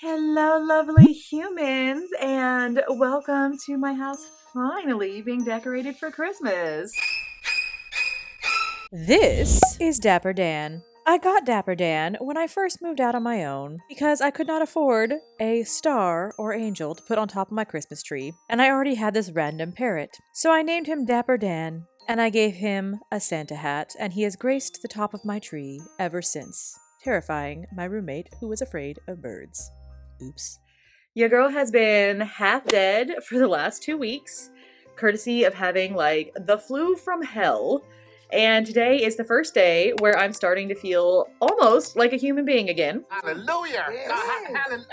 Hello, lovely humans, and welcome to my house finally being decorated for Christmas. This is Dapper Dan. I got Dapper Dan when I first moved out on my own because I could not afford a star or angel to put on top of my Christmas tree, and I already had this random parrot. So I named him Dapper Dan, and I gave him a Santa hat, and he has graced the top of my tree ever since, terrifying my roommate who was afraid of birds. Oops. Your girl has been half dead for the last 2 weeks, courtesy of having like the flu from hell. And today is the first day where I'm starting to feel almost like a human being again. Hallelujah! Yes.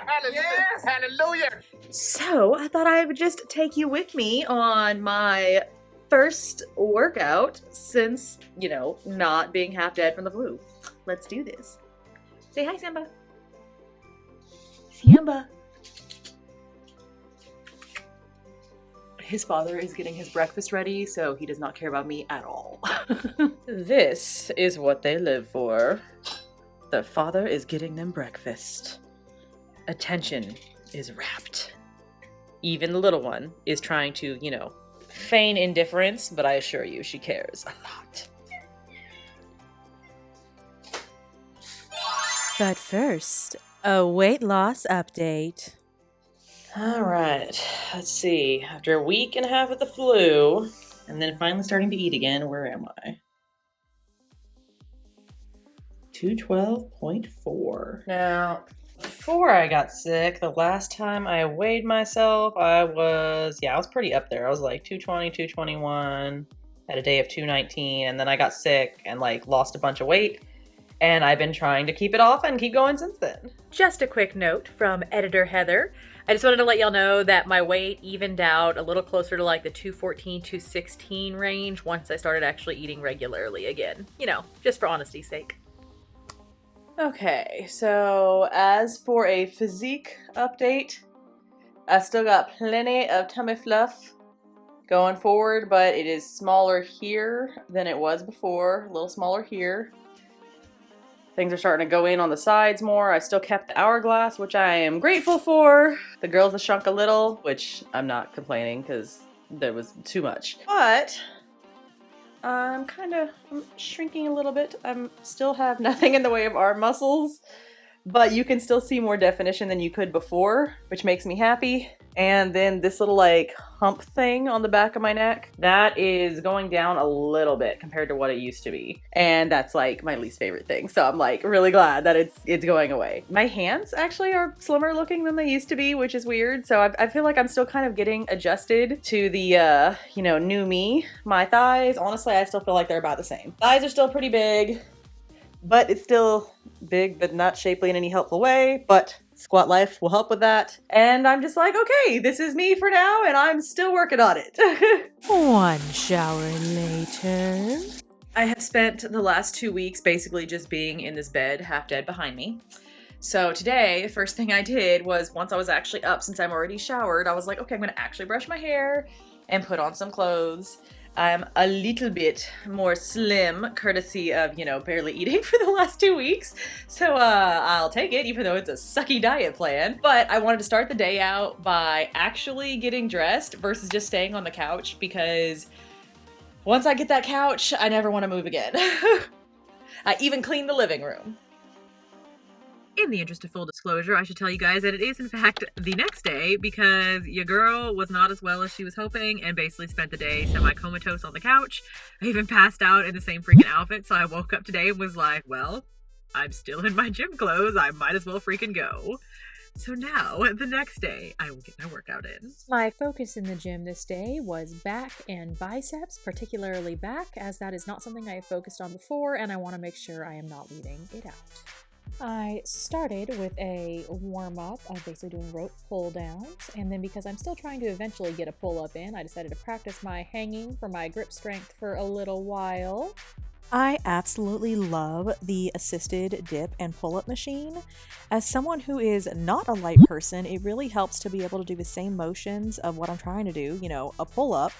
Hallelujah! Hallelujah! So I thought I would just take you with me on my first workout since, not being half dead from the flu. Let's do this. Say hi, Simba. Simba. His father is getting his breakfast ready, so he does not care about me at all. This is what they live for. The father is getting them breakfast. Attention is rapt. Even the little one is trying to, feign indifference, but I assure you she cares a lot. But first, a weight loss update. Alright, let's see. After a week and a half with the flu, and then finally starting to eat again, where am I? 212.4. Now, before I got sick, the last time I weighed myself, I was pretty up there. I was like 220, 221, had a day of 219, and then I got sick and lost a bunch of weight. And I've been trying to keep it off and keep going since then. Just a quick note from editor Heather. I just wanted to let y'all know that my weight evened out a little closer to the 214, 216 range once I started actually eating regularly again. Just for honesty's sake. Okay, so as for a physique update, I still got plenty of tummy fluff going forward, but it is smaller here than it was before, a little smaller here. Things are starting to go in on the sides more. I still kept the hourglass, which I am grateful for. The girls have shrunk a little, which I'm not complaining because there was too much. But I'm shrinking a little bit. I still have nothing in the way of arm muscles, but you can still see more definition than you could before, which makes me happy. And then this little hump thing on the back of my neck, that is going down a little bit compared to what it used to be. And that's my least favorite thing. So I'm really glad that it's going away. My hands actually are slimmer looking than they used to be, which is weird. So I feel like I'm still kind of getting adjusted to the, new me. My thighs, honestly, I still feel like they're about the same. Thighs are still pretty big, but it's still big, but not shapely in any helpful way. But Squat Life will help with that. And I'm just okay, this is me for now, and I'm still working on it. One shower later. I have spent the last 2 weeks basically just being in this bed, half dead behind me. So today, the first thing I did was, once I was actually up, since I'm already showered, I was like, okay, I'm gonna actually brush my hair and put on some clothes. I'm a little bit more slim, courtesy of, barely eating for the last 2 weeks. So I'll take it, even though it's a sucky diet plan. But I wanted to start the day out by actually getting dressed versus just staying on the couch, because once I get that couch, I never want to move again. I even cleaned the living room. In the interest of full disclosure, I should tell you guys that it is in fact the next day, because your girl was not as well as she was hoping and basically spent the day semi-comatose on the couch. I even passed out in the same freaking outfit, so I woke up today and was like, well, I'm still in my gym clothes, I might as well freaking go. So now, the next day, I will get my workout in. My focus in the gym this day was back and biceps, particularly back, as that is not something I have focused on before, and I want to make sure I am not leaving it out. I started with a warm-up of basically doing rope pull-downs, and then because I'm still trying to eventually get a pull-up in, I decided to practice my hanging for my grip strength for a little while. I absolutely love the assisted dip and pull-up machine. As someone who is not a light person, it really helps to be able to do the same motions of what I'm trying to do, a pull-up,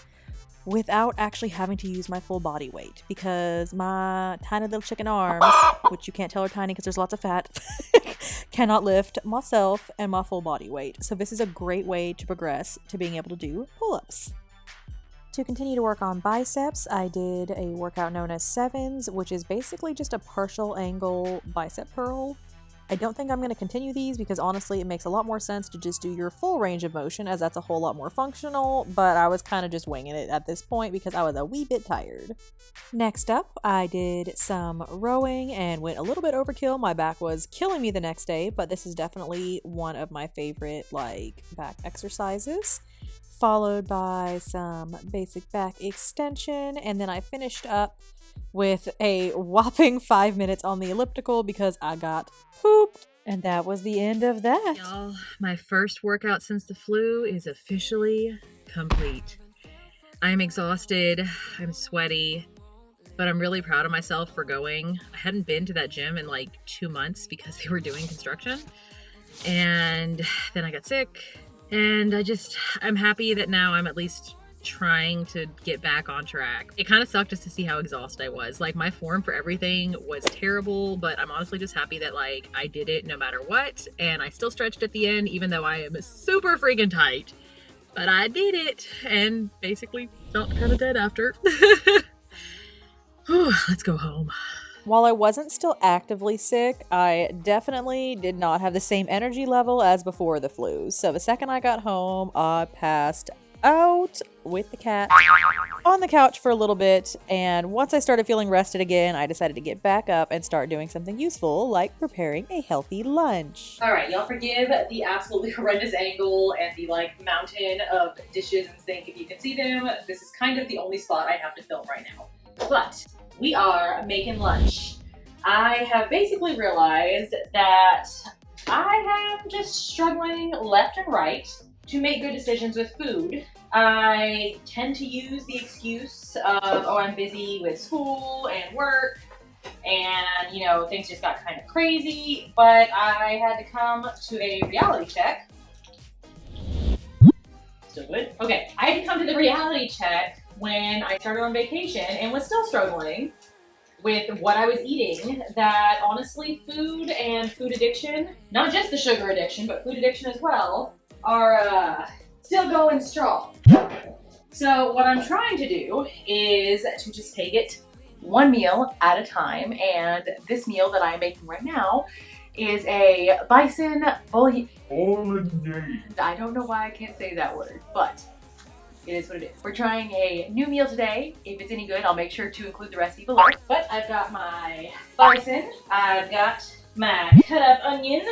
without actually having to use my full body weight, because my tiny little chicken arms, which you can't tell are tiny because there's lots of fat, cannot lift myself and my full body weight. So this is a great way to progress to being able to do pull-ups. To continue to work on biceps, I did a workout known as sevens, which is basically just a partial angle bicep curl. I don't think I'm going to continue these because honestly it makes a lot more sense to just do your full range of motion, as that's a whole lot more functional, but I was kind of just winging it at this point because I was a wee bit tired. Next up, I did some rowing and went a little bit overkill. My back was killing me the next day, but this is definitely one of my favorite back exercises. Followed by some basic back extension, and then I finished up with a whopping 5 minutes on the elliptical because I got pooped. And that was the end of that. Y'all, my first workout since the flu is officially complete. I'm exhausted, I'm sweaty, but I'm really proud of myself for going. I hadn't been to that gym in like 2 months because they were doing construction. And then I got sick. And I'm happy that now I'm at least trying to get back on track. It kind of sucked just to see how exhausted I was. Like, my form for everything was terrible, but I'm honestly just happy that I did it no matter what. And I still stretched at the end, even though I am super freaking tight. But I did it and basically felt kind of dead after. Whew, let's go home. While I wasn't still actively sick, I definitely did not have the same energy level as before the flu. So the second I got home, I passed out with the cat on the couch for a little bit. And once I started feeling rested again, I decided to get back up and start doing something useful, like preparing a healthy lunch. All right, y'all forgive the absolutely horrendous angle and the mountain of dishes and sink if you can see them. This is kind of the only spot I have to film right now. But we are making lunch. I have basically realized that I am just struggling left and right to make good decisions with food. I tend to use the excuse of, oh, I'm busy with school and work and, things just got kind of crazy, but I had to come to a reality check. Still good? Okay, I had to come to the reality check when I started on vacation and was still struggling with what I was eating, that honestly food and food addiction, not just the sugar addiction, but food addiction as well, are still going strong. So what I'm trying to do is to just take it one meal at a time, and this meal that I'm making right now is a bison bouillon. I don't know why I can't say that word, but it is what it is. We're trying a new meal today. If it's any good, I'll make sure to include the recipe below. But I've got my bison, I've got my cut up onion,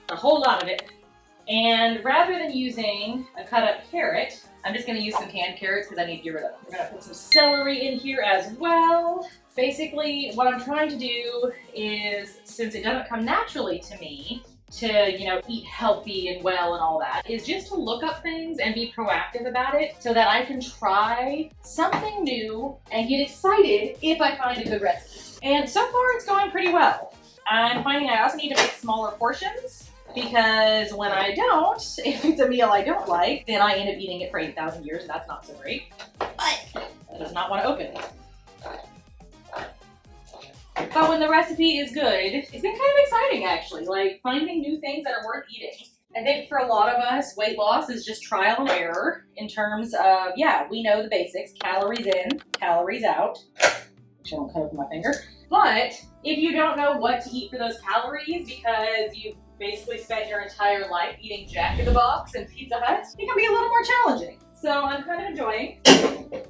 a whole lot of it. And rather than using a cut up carrot, I'm just gonna use some canned carrots because I need to get rid of them. We're gonna put some celery in here as well. Basically, what I'm trying to do is, since it doesn't come naturally to me, to, eat healthy and well and all that, is just to look up things and be proactive about it so that I can try something new and get excited if I find a good recipe. And so far it's going pretty well. I'm finding I also need to make smaller portions because when I don't, if it's a meal I don't like, then I end up eating it for 8,000 years and that's not so great. But I does not want to open it. But when the recipe is good, it's been kind of exciting actually, finding new things that are worth eating. I think for a lot of us, weight loss is just trial and error in terms of, we know the basics, calories in, calories out, which I don't cut up with my finger. But if you don't know what to eat for those calories because you basically spent your entire life eating Jack in the Box and Pizza Hut, it can be a little more challenging. So I'm kind of enjoying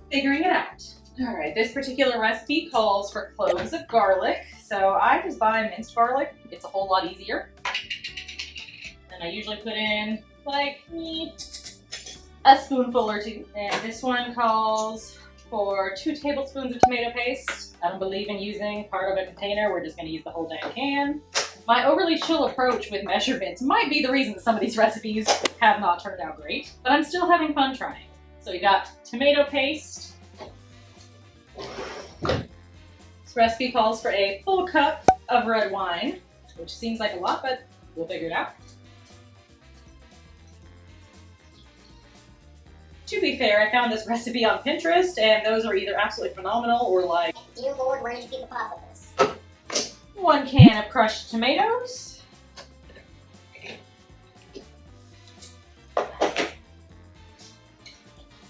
figuring it out. All right, this particular recipe calls for cloves of garlic. So I just buy minced garlic. It's a whole lot easier. And I usually put in a spoonful or two. And this one calls for 2 tablespoons of tomato paste. I don't believe in using part of a container. We're just gonna use the whole damn can. My overly chill approach with measurements might be the reason that some of these recipes have not turned out great, but I'm still having fun trying. So we got tomato paste. This recipe calls for a full cup of red wine, which seems like a lot, but we'll figure it out. To be fair, I found this recipe on Pinterest, and those are either absolutely phenomenal or dear Lord, where did you keep the pot with this? 1 can of crushed tomatoes,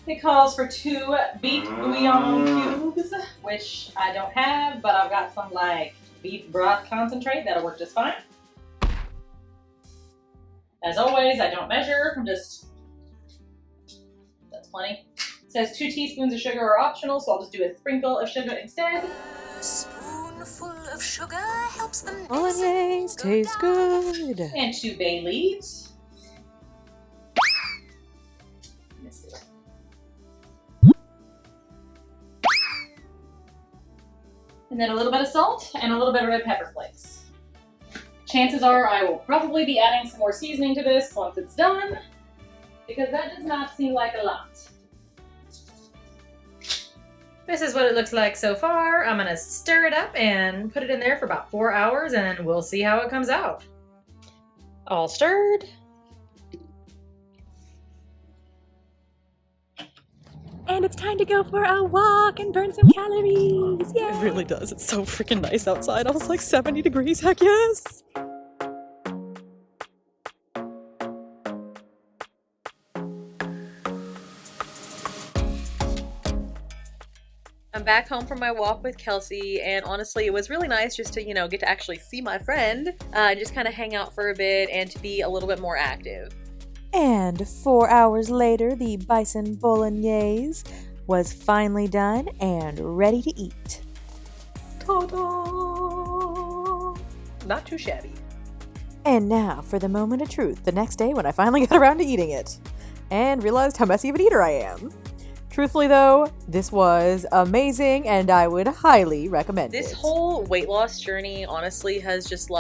It calls for 2 beef bouillon cubes, which I don't have, but I've got some like beef broth concentrate that'll work just fine. As always, I don't measure, that's plenty. It says 2 teaspoons of sugar are optional, so I'll just do a sprinkle of sugar instead. A spoonful of sugar helps them Bolognese tastes good. And 2 bay leaves. And then a little bit of salt and a little bit of red pepper flakes. Chances are I will probably be adding some more seasoning to this once it's done, because that does not seem like a lot. This is what it looks like so far. I'm gonna stir it up and put it in there for about 4 hours and we'll see how it comes out. All stirred. And it's time to go for a walk and burn some calories. Yay! It really does. It's so freaking nice outside. I was like 70 degrees. Heck yes. I'm back home from my walk with Kelsey, and honestly, it was really nice just to, get to actually see my friend, just kind of hang out for a bit and to be a little bit more active. And 4 hours later, the bison bolognese was finally done and ready to eat. Ta-da! Not too shabby. And now for the moment of truth, the next day when I finally got around to eating it and realized how messy of an eater I am. Truthfully though, this was amazing and I would highly recommend it. This whole weight loss journey honestly has just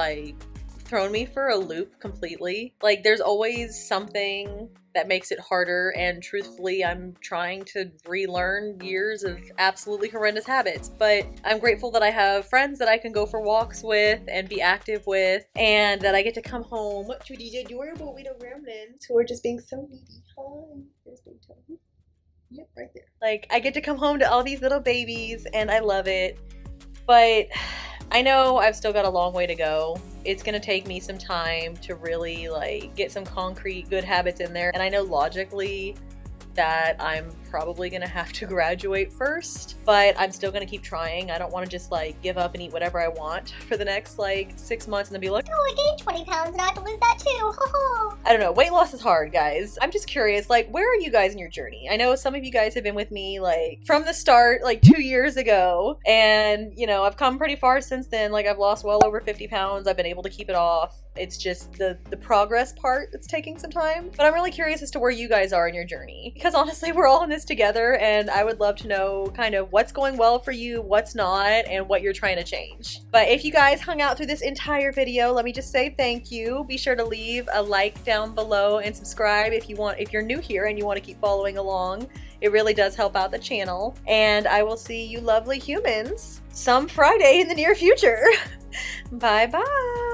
thrown me for a loop completely. There's always something that makes it harder, and truthfully I'm trying to relearn years of absolutely horrendous habits, but I'm grateful that I have friends that I can go for walks with and be active with, and that I get to come home to these adorable little gremlins who are just being so needy. Hi, there's Big Toe. Yep, right there. I get to come home to all these little babies and I love it. But I know I've still got a long way to go. It's gonna take me some time to really get some concrete good habits in there. And I know logically that I'm probably gonna have to graduate first, but I'm still gonna keep trying. I don't wanna just give up and eat whatever I want for the next 6 months and then be like, oh, I gained 20 pounds and I have to lose that too. I don't know. Weight loss is hard, guys. I'm just curious, where are you guys in your journey? I know some of you guys have been with me from the start, 2 years ago, and I've come pretty far since then. I've lost well over 50 pounds. I've been able to keep it off. It's just the progress part that's taking some time. But I'm really curious as to where you guys are in your journey, because honestly, we're all in this together, and I would love to know kind of what's going well for you, what's not, and what you're trying to change. But if you guys hung out through this entire video, let me just say thank you. Be sure to leave a like down below and subscribe if you're new here and you want to keep following along. It really does help out the channel. And I will see you lovely humans some Friday in the near future. Bye bye.